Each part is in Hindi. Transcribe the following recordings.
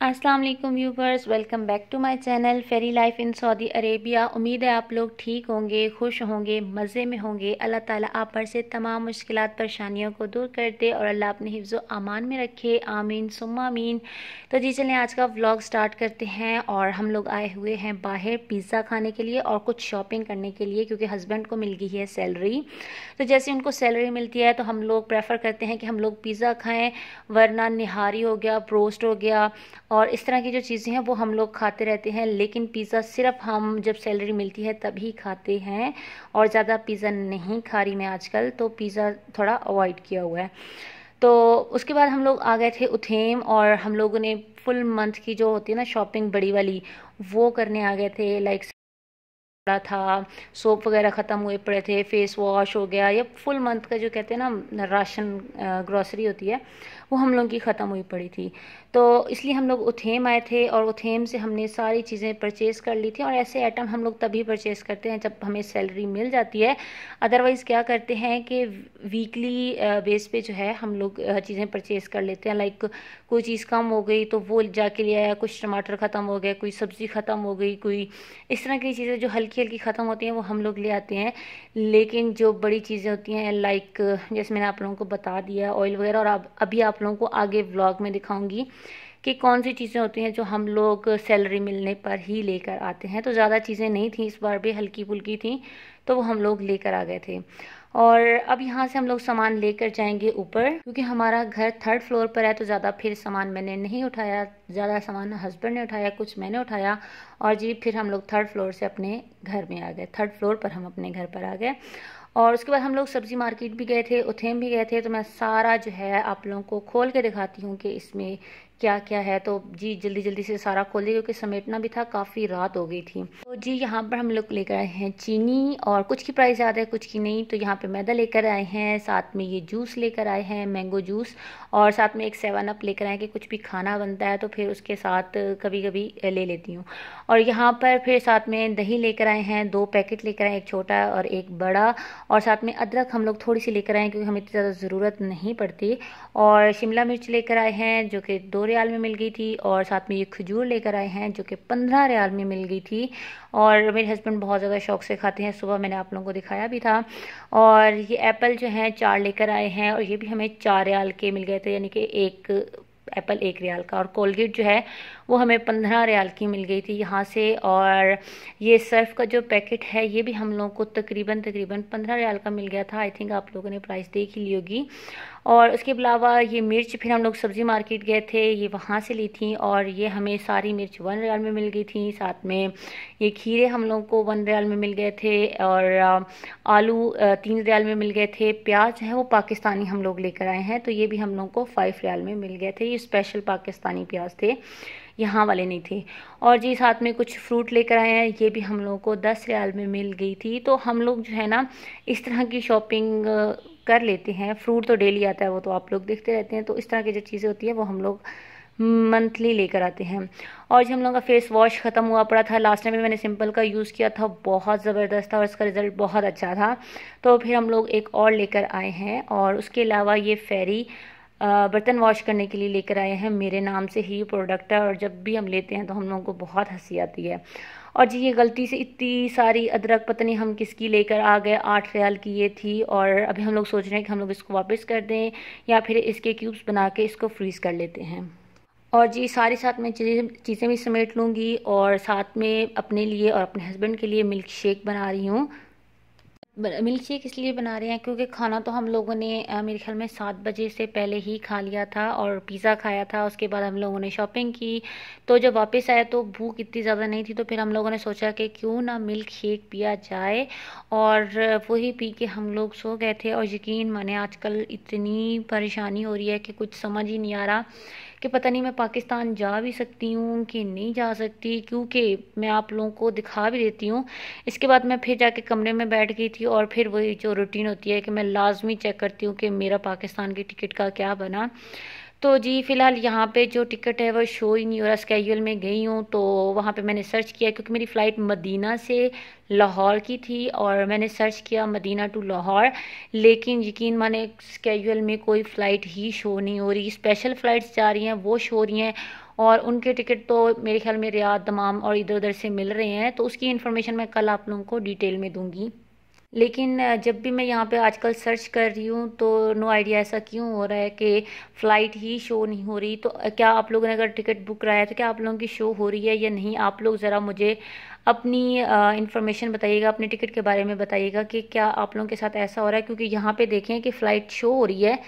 अस्सलाम वालेकुम viewers, welcome back to my channel fairy life in Saudi Arabia. उम्मीद है आप लोग ठीक होंगे, खुश होंगे, मज़े में होंगे। अल्लाह ताला आप पर से तमाम मुश्किलात परेशानियों को दूर कर दे और अल्लाह अपने हिफ्ज़ अमान में रखे, आमीन सुम्मा आमीन। तो जी चलें आज का व्लॉग स्टार्ट करते हैं। और हम लोग आए हुए हैं बाहर पिज़्ज़ा खाने के लिए और कुछ शॉपिंग करने के लिए, क्योंकि हस्बैंड को मिल गई है सैलरी। तो जैसे उनको सैलरी मिलती है तो हम लोग प्रेफर करते हैं कि हम लोग पिज़्ज़ा खाएँ, वरना निहारी हो गया, ब्रोस्ट हो गया और इस तरह की जो चीज़ें हैं वो हम लोग खाते रहते हैं। लेकिन पिज़्ज़ा सिर्फ हम जब सैलरी मिलती है तभी खाते हैं और ज़्यादा पिज़्ज़ा नहीं खा रही मैं आजकल, तो पिज़्ज़ा थोड़ा अवॉइड किया हुआ है। तो उसके बाद हम लोग आ गए थे उथेम और हम लोगों ने फुल मंथ की जो होती है ना शॉपिंग बड़ी वाली, वो करने आ गए थे। लाइक था, सोप वगैरह ख़त्म हुए पड़े थे, फेस वॉश हो गया, या फुल मंथ का जो कहते हैं ना राशन ग्रॉसरी होती है वो हम लोगों की ख़त्म हुई पड़ी थी। तो इसलिए हम लोग उथेम आए थे और उथेम से हमने सारी चीज़ें परचेज़ कर ली थी। और ऐसे आइटम हम लोग तभी परचेज़ करते हैं जब हमें सैलरी मिल जाती है। अदरवाइज़ क्या करते हैं कि वीकली बेस पे जो है हम लोग चीज़ें परचेज़ कर लेते हैं। लाइक कोई चीज़ कम हो गई तो वो जाके ले आया, कुछ टमाटर ख़त्म हो गए, कोई सब्ज़ी ख़त्म हो गई, कोई इस तरह की चीज़ें जो हल्की हल्की ख़त्म होती हैं वो हम लोग ले आते हैं। लेकिन जो बड़ी चीज़ें होती हैं लाइक जैसे मैंने आप लोगों को बता दिया ऑयल वगैरह, और अब अभी आप लोगों को आगे व्लॉग में दिखाऊंगी कि कौन सी चीज़ें होती हैं जो हम लोग सैलरी मिलने पर ही लेकर आते हैं। तो ज़्यादा चीज़ें नहीं थी इस बार भी, हल्की फुल्की थी, तो वो हम लोग लेकर आ गए थे। और अब यहाँ से हम लोग सामान लेकर जाएंगे ऊपर, क्योंकि हमारा घर 3rd फ्लोर पर है। तो ज़्यादा फिर सामान मैंने नहीं उठाया, ज़्यादा सामान हस्बैंड ने उठाया, कुछ मैंने उठाया। और जी फिर हम लोग 3rd फ्लोर से अपने घर में आ गए, 3rd फ्लोर पर हम अपने घर पर आ गए। और उसके बाद हम लोग सब्ज़ी मार्केट भी गए थे, उथेम भी गए थे। तो मैं सारा जो है आप लोगों को खोल के दिखाती हूँ कि इसमें क्या क्या है। तो जी जल्दी जल्दी से सारा खोल दिया क्योंकि समेटना भी था, काफ़ी रात हो गई थी। तो जी यहाँ पर हम लोग लेकर आए हैं चीनी, और कुछ की प्राइस ज़्यादा है कुछ की नहीं। तो यहाँ पे मैदा लेकर आए हैं, साथ में ये जूस लेकर आए हैं, मैंगो जूस, और साथ में एक 7 अप लेकर आए कि कुछ भी खाना बनता है तो फिर उसके साथ कभी कभी ले लेती हूँ। और यहाँ पर फिर साथ में दही लेकर आए हैं, 2 पैकेट लेकर आए, एक छोटा और एक बड़ा। और साथ में अदरक हम लोग थोड़ी सी लेकर आए क्योंकि हमें इतनी ज़्यादा ज़रूरत नहीं पड़ती। और शिमला मिर्च लेकर आए हैं जो कि 2 रियाल में मिल गई थी। और साथ में ये खजूर लेकर आए हैं जो कि 15 रियाल में मिल गई थी। और मेरे हस्बैंड बहुत ज़्यादा शौक से खाते हैं, सुबह मैंने आप लोगों को दिखाया भी था। और ये एप्पल जो हैं 4 लेकर आए हैं, और ये भी हमें 4 रियाल के मिल गए थे, यानी कि एक एप्पल 1 रियाल का। और कोलगेट जो है वो हमें 15 रियाल की मिल गई थी यहाँ से। और ये सर्फ का जो पैकेट है ये भी हम लोगों को तकरीबन 15 रियाल का मिल गया था। आई थिंक आप लोगों ने प्राइस देख ही ली होगी। और उसके अलावा ये मिर्च फिर हम लोग सब्ज़ी मार्केट गए थे, ये वहाँ से ली थी, और ये हमें सारी मिर्च 1 रियाल में मिल गई थी। साथ में ये खीरे हम लोग को 1 रियाल में मिल गए थे, और आलू 3 रियाल में मिल गए थे। प्याज है वो पाकिस्तानी हम लोग लेकर आए हैं, तो ये भी हम लोग को 5 रियाल में मिल गए थे। ये स्पेशल पाकिस्तानी प्याज थे, यहाँ वाले नहीं थे। और जी साथ में कुछ फ्रूट लेकर आए हैं, ये भी हम लोगों को 10 रियाल में मिल गई थी। तो हम लोग जो है ना इस तरह की शॉपिंग कर लेते हैं। फ्रूट तो डेली आता है, वो तो आप लोग देखते रहते हैं। तो इस तरह की जो चीज़ें होती है वो हम लोग मंथली लेकर आते हैं। और जो हम लोगों का फेस वॉश ख़त्म हुआ पड़ा था, लास्ट टाइम भी मैंने सिंपल का यूज़ किया था, बहुत ज़बरदस्त था और इसका रिज़ल्ट बहुत अच्छा था। तो फिर हम लोग एक और लेकर आए हैं। और उसके अलावा ये फेरी बर्तन वॉश करने के लिए लेकर आए हैं, मेरे नाम से ही प्रोडक्ट है, और जब भी हम लेते हैं तो हम लोगों को बहुत हंसी आती है। और जी ये गलती से इतनी सारी अदरक पता नहीं हम किसकी लेकर आ गए, 8 रियाल की ये थी। और अभी हम लोग सोच रहे हैं कि हम लोग इसको वापस कर दें या फिर इसके क्यूब्स बना के इसको फ्रीज़ कर लेते हैं। और जी सारी साथ में चीज़ें भी समेट लूँगी, और साथ में अपने लिए और अपने हस्बैंड के लिए मिल्क शेक बना रही हूँ। मिल्क शेक इसलिए बना रहे हैं क्योंकि खाना तो हम लोगों ने मेरे ख्याल में 7 बजे से पहले ही खा लिया था, और पिज़्ज़ा खाया था। उसके बाद हम लोगों ने शॉपिंग की, तो जब वापस आए तो भूख इतनी ज़्यादा नहीं थी। तो फिर हम लोगों ने सोचा कि क्यों ना मिल्क शेक पिया जाए, और वही पी के हम लोग सो गए थे। और यकीन माने आजकल इतनी परेशानी हो रही है कि कुछ समझ ही नहीं आ रहा कि पता नहीं मैं पाकिस्तान जा भी सकती हूँ कि नहीं जा सकती, क्योंकि मैं आप लोगों को दिखा भी देती हूँ। इसके बाद मैं फिर जाके कमरे में बैठ गई थी, और फिर वही जो रूटीन होती है कि मैं लाजमी चेक करती हूँ कि मेरा पाकिस्तान की टिकट का क्या बना। तो जी फ़िलहाल यहाँ पे जो टिकट है वो शो ही नहीं हो रहा। स्केड्यूल में गई हूँ तो वहाँ पे मैंने सर्च किया, क्योंकि मेरी फ़्लाइट मदीना से लाहौर की थी और मैंने सर्च किया मदीना टू लाहौर, लेकिन यकीन माने स्केड्यूल में कोई फ़्लाइट ही शो नहीं हो रही। स्पेशल फ़्लाइट्स जा रही हैं वो शो हो रही हैं, और उनके टिकट तो मेरे ख्याल में रियाद, दमाम और इधर उधर से मिल रहे हैं। तो उसकी इन्फॉर्मेशन मैं कल आप लोगों को डिटेल में दूँगी। लेकिन जब भी मैं यहाँ पे आजकल सर्च कर रही हूँ तो नो आइडिया ऐसा क्यों हो रहा है कि फ़्लाइट ही शो नहीं हो रही। तो क्या आप लोगों ने अगर टिकट बुक कराया है तो क्या आप लोगों की शो हो रही है या नहीं? आप लोग ज़रा मुझे अपनी इन्फॉर्मेशन बताइएगा, अपने टिकट के बारे में बताइएगा कि क्या आप लोगों के साथ ऐसा हो रहा है। क्योंकि यहाँ पे देखें कि फ़्लाइट शो हो रही है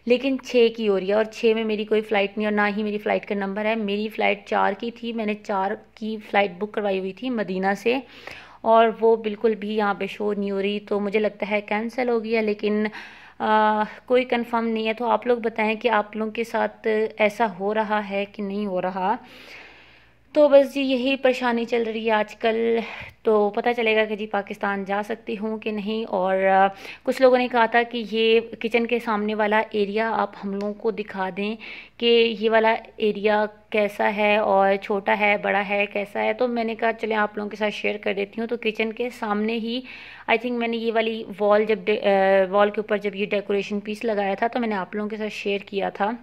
लेकिन 6 की हो रही है, और 6 में मेरी कोई फ़्लाइट नहीं और ना ही मेरी फ़्लाइट का नंबर है। मेरी फ़्लाइट 4 की थी, मैंने 4 की फ़्लाइट बुक करवाई हुई थी मदीना से, और वो बिल्कुल भी यहाँ पे शो नहीं हो रही। तो मुझे लगता है कैंसिल हो गया, लेकिन कोई कंफर्म नहीं है। तो आप लोग बताएं कि आप लोगों के साथ ऐसा हो रहा है कि नहीं हो रहा। तो बस जी यही परेशानी चल रही है आजकल। तो पता चलेगा कि जी पाकिस्तान जा सकती हूँ कि नहीं। और कुछ लोगों ने कहा था कि ये किचन के सामने वाला एरिया आप हम लोगों को दिखा दें कि ये वाला एरिया कैसा है, और छोटा है, बड़ा है, कैसा है। तो मैंने कहा चलें आप लोगों के साथ शेयर कर देती हूँ। तो किचन के सामने ही आई थिंक मैंने ये वाली वॉल जब वॉल के ऊपर जब ये डेकोरेशन पीस लगाया था तो मैंने आप लोगों के साथ शेयर किया था।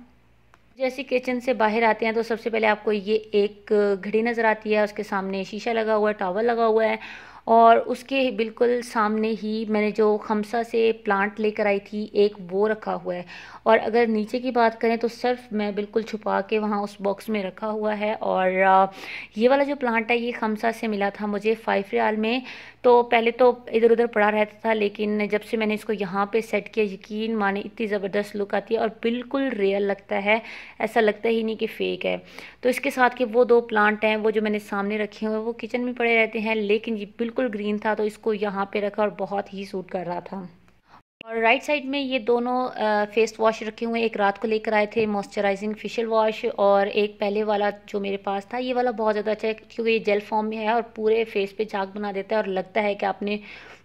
जैसे किचन से बाहर आते हैं तो सबसे पहले आपको ये एक घड़ी नज़र आती है, उसके सामने शीशा लगा हुआ है, टॉवल लगा हुआ है, और उसके बिल्कुल सामने ही मैंने जो खमसा से प्लांट लेकर आई थी एक वो रखा हुआ है। और अगर नीचे की बात करें तो सर्फ मैं बिल्कुल छुपा के वहाँ उस बॉक्स में रखा हुआ है। और ये वाला जो प्लांट है ये खमसा से मिला था मुझे 5 रियाल में। तो पहले तो इधर उधर पड़ा रहता था, लेकिन जब से मैंने इसको यहाँ पे सेट किया यकीन माने इतनी ज़बरदस्त लुक आती है और बिल्कुल रियल लगता है, ऐसा लगता ही नहीं कि फ़ेक है। तो इसके साथ के वो 2 प्लांट हैं वो जो मैंने सामने रखे हुए हैं वो किचन में पड़े रहते हैं, लेकिन ये बिल्कुल ग्रीन था तो इसको यहाँ पे रखा और बहुत ही सूट कर रहा था। और राइट साइड में ये दोनों फेस वॉश रखे हुए हैं। एक रात को लेकर आए थे मॉइस्चराइजिंग फेशियल वॉश, और एक पहले वाला जो मेरे पास था ये वाला बहुत ज़्यादा अच्छा है क्योंकि ये जेल फॉर्म में है और पूरे फेस पे झाग बना देता है और लगता है कि आपने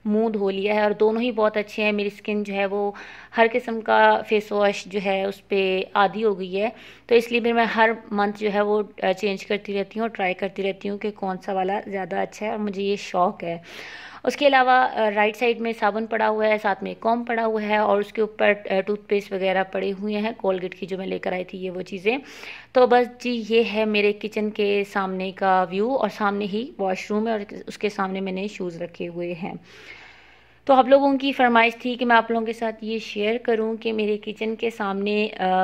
मुंह धो लिया है। और दोनों ही बहुत अच्छे हैं। मेरी स्किन जो है वो हर किस्म का फेस वॉश जो है उस पर आदी हो गई है, तो इसलिए फिर मैं हर मंथ जो है वो चेंज करती रहती हूँ और ट्राई करती रहती हूँ कि कौन सा वाला ज़्यादा अच्छा है, और मुझे ये शौक़ है। उसके अलावा राइट साइड में साबुन पड़ा हुआ है, साथ में कॉम्ब पड़ा हुआ है, और उसके ऊपर टूथपेस्ट वगैरह पड़े हुए हैं, कोलगेट की जो मैं लेकर आई थी ये वो चीज़ें। तो बस जी ये है मेरे किचन के सामने का व्यू, और सामने ही वॉशरूम है और उसके सामने मैंने शूज़ रखे हुए हैं। तो आप लोगों की फरमाइश थी कि मैं आप लोगों के साथ ये शेयर करूं कि मेरे किचन के सामने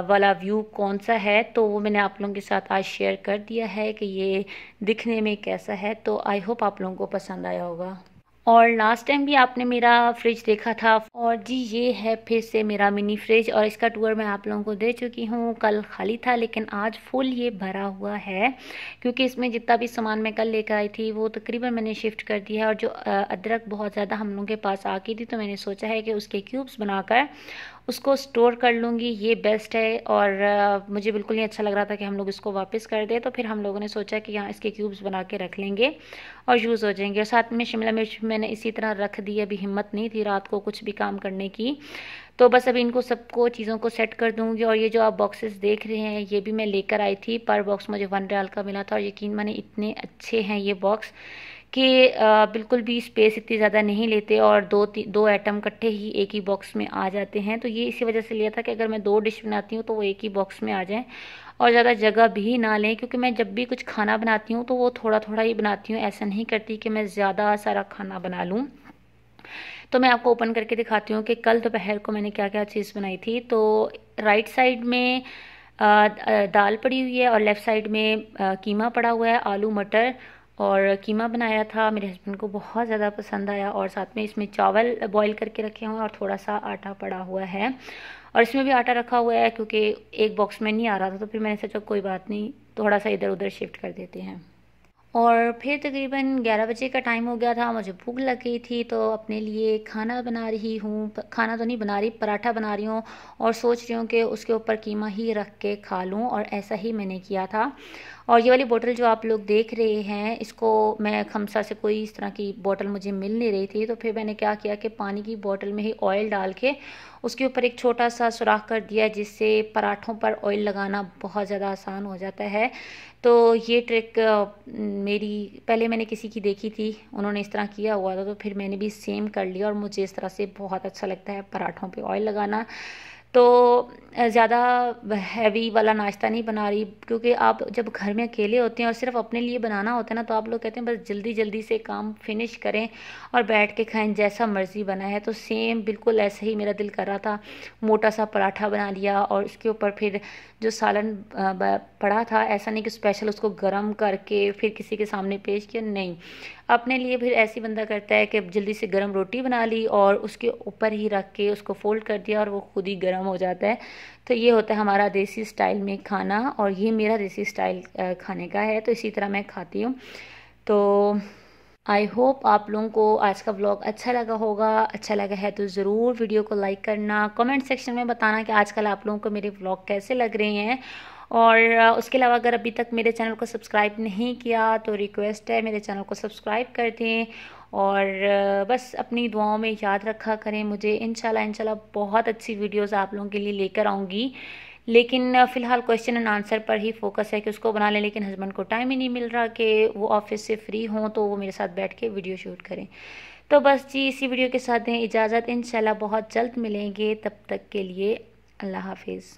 वाला व्यू कौन सा है। तो वो मैंने आप लोगों के साथ आज शेयर कर दिया है कि ये दिखने में कैसा है। तो आई होप आप लोगों को पसंद आया होगा। और लास्ट टाइम भी आपने मेरा फ्रिज देखा था, और जी ये है फिर से मेरा मिनी फ्रिज, और इसका टूर मैं आप लोगों को दे चुकी हूँ। कल खाली था लेकिन आज फुल ये भरा हुआ है, क्योंकि इसमें जितना भी सामान मैं कल लेकर आई थी वो तकरीबन मैंने शिफ्ट कर दिया है। और जो अदरक बहुत ज़्यादा हम लोगों के पास आ गई थी तो मैंने सोचा है कि उसके क्यूब्स बनाकर उसको स्टोर कर लूँगी, ये बेस्ट है। और मुझे बिल्कुल नहीं अच्छा लग रहा था कि हम लोग इसको वापस कर दें, तो फिर हम लोगों ने सोचा कि यहाँ इसके क्यूब्स बना के रख लेंगे और यूज़ हो जाएंगे। और साथ में शिमला मिर्च मैंने इसी तरह रख दी, अभी हिम्मत नहीं थी रात को कुछ भी काम करने की। तो बस अभी इनको सबको चीज़ों को सेट कर दूँगी। और ये जो आप बॉक्सेस देख रहे हैं ये भी मैं लेकर आई थी, पर बॉक्स मुझे 1 रियाल का मिला था, और यकीन माने इतने अच्छे हैं ये बॉक्स कि बिल्कुल भी स्पेस इतनी ज़्यादा नहीं लेते, और दो आइटम इकट्ठे ही एक ही बॉक्स में आ जाते हैं। तो ये इसी वजह से लिया था कि अगर मैं 2 डिश बनाती हूँ तो वो एक ही बॉक्स में आ जाएं और ज़्यादा जगह भी ना लें, क्योंकि मैं जब भी कुछ खाना बनाती हूँ तो वो थोड़ा थोड़ा ही बनाती हूँ, ऐसा नहीं करती कि मैं ज़्यादा सारा खाना बना लूँ। तो मैं आपको ओपन करके दिखाती हूँ कि कल दोपहर को मैंने क्या क्या चीज़ बनाई थी। तो राइट साइड में दाल पड़ी हुई है, और लेफ़्ट साइड में कीमा पड़ा हुआ है, आलू मटर और कीमा बनाया था। मेरे हस्बैंड को बहुत ज़्यादा पसंद आया। और साथ में इसमें चावल बॉईल करके रखे हुए हैं और थोड़ा सा आटा पड़ा हुआ है, और इसमें भी आटा रखा हुआ है क्योंकि एक बॉक्स में नहीं आ रहा था। तो फिर मैंने सोचा कोई बात नहीं, थोड़ा सा इधर उधर शिफ्ट कर देते हैं। और फिर तकरीबन 11 बजे का टाइम हो गया था, मुझे भूख लग गई थी, तो अपने लिए खाना बना रही हूँ। खाना तो नहीं बना रही, पराठा बना रही हूँ, और सोच रही हूँ कि उसके ऊपर कीमा ही रख के खा लूँ, और ऐसा ही मैंने किया था। और ये वाली बोतल जो आप लोग देख रहे हैं, इसको मैं खमसा से कोई इस तरह की बोतल मुझे मिल नहीं रही थी, तो फिर मैंने क्या किया कि पानी की बोतल में ही ऑयल डाल के उसके ऊपर एक छोटा सा सुराख कर दिया, जिससे पराठों पर ऑयल लगाना बहुत ज़्यादा आसान हो जाता है। तो ये ट्रिक मेरी पहले मैंने किसी की देखी थी, उन्होंने इस तरह किया हुआ था, तो फिर मैंने भी सेम कर लिया और मुझे इस तरह से बहुत अच्छा लगता है पराठों पे ऑयल लगाना। तो ज़्यादा हैवी वाला नाश्ता नहीं बना रही, क्योंकि आप जब घर में अकेले होते हैं और सिर्फ अपने लिए बनाना होता है ना, तो आप लोग कहते हैं बस जल्दी जल्दी से काम फिनिश करें और बैठ के खाएं, जैसा मर्ज़ी बना है। तो सेम बिल्कुल ऐसे ही मेरा दिल कर रहा था, मोटा सा पराठा बना लिया और उसके ऊपर फिर जो सालन पड़ा था, ऐसा नहीं कि स्पेशल उसको गर्म करके फिर किसी के सामने पेश किया, नहीं, अपने लिए फिर ऐसी बंदा करता है कि जल्दी से गर्म रोटी बना ली और उसके ऊपर ही रख के उसको फोल्ड कर दिया और वो खुद ही गर्म हो जाता है। तो ये होता है हमारा देसी स्टाइल में खाना, और ये मेरा देसी स्टाइल खाने का है, तो इसी तरह मैं खाती हूँ। तो आई होप आप लोगों को आज का व्लॉग अच्छा लगा होगा। अच्छा लगा है तो ज़रूर वीडियो को लाइक करना, कमेंट सेक्शन में बताना कि आजकल आप लोगों को मेरे व्लॉग कैसे लग रहे हैं। और उसके अलावा अगर अभी तक मेरे चैनल को सब्सक्राइब नहीं किया तो रिक्वेस्ट है मेरे चैनल को सब्सक्राइब कर दें, और बस अपनी दुआओं में याद रखा करें मुझे। इंशाल्लाह बहुत अच्छी वीडियोस आप लोगों के लिए लेकर आऊँगी, लेकिन फ़िलहाल क्वेश्चन एंड आंसर पर ही फोकस है कि उसको बना लें, लेकिन हस्बैंड को टाइम ही नहीं मिल रहा कि वो ऑफिस से फ्री हों तो वो मेरे साथ बैठ के वीडियो शूट करें। तो बस जी, इसी वीडियो के साथ दें इजाज़त, इंशाल्लाह बहुत जल्द मिलेंगे, तब तक के लिए अल्लाह हाफिज़।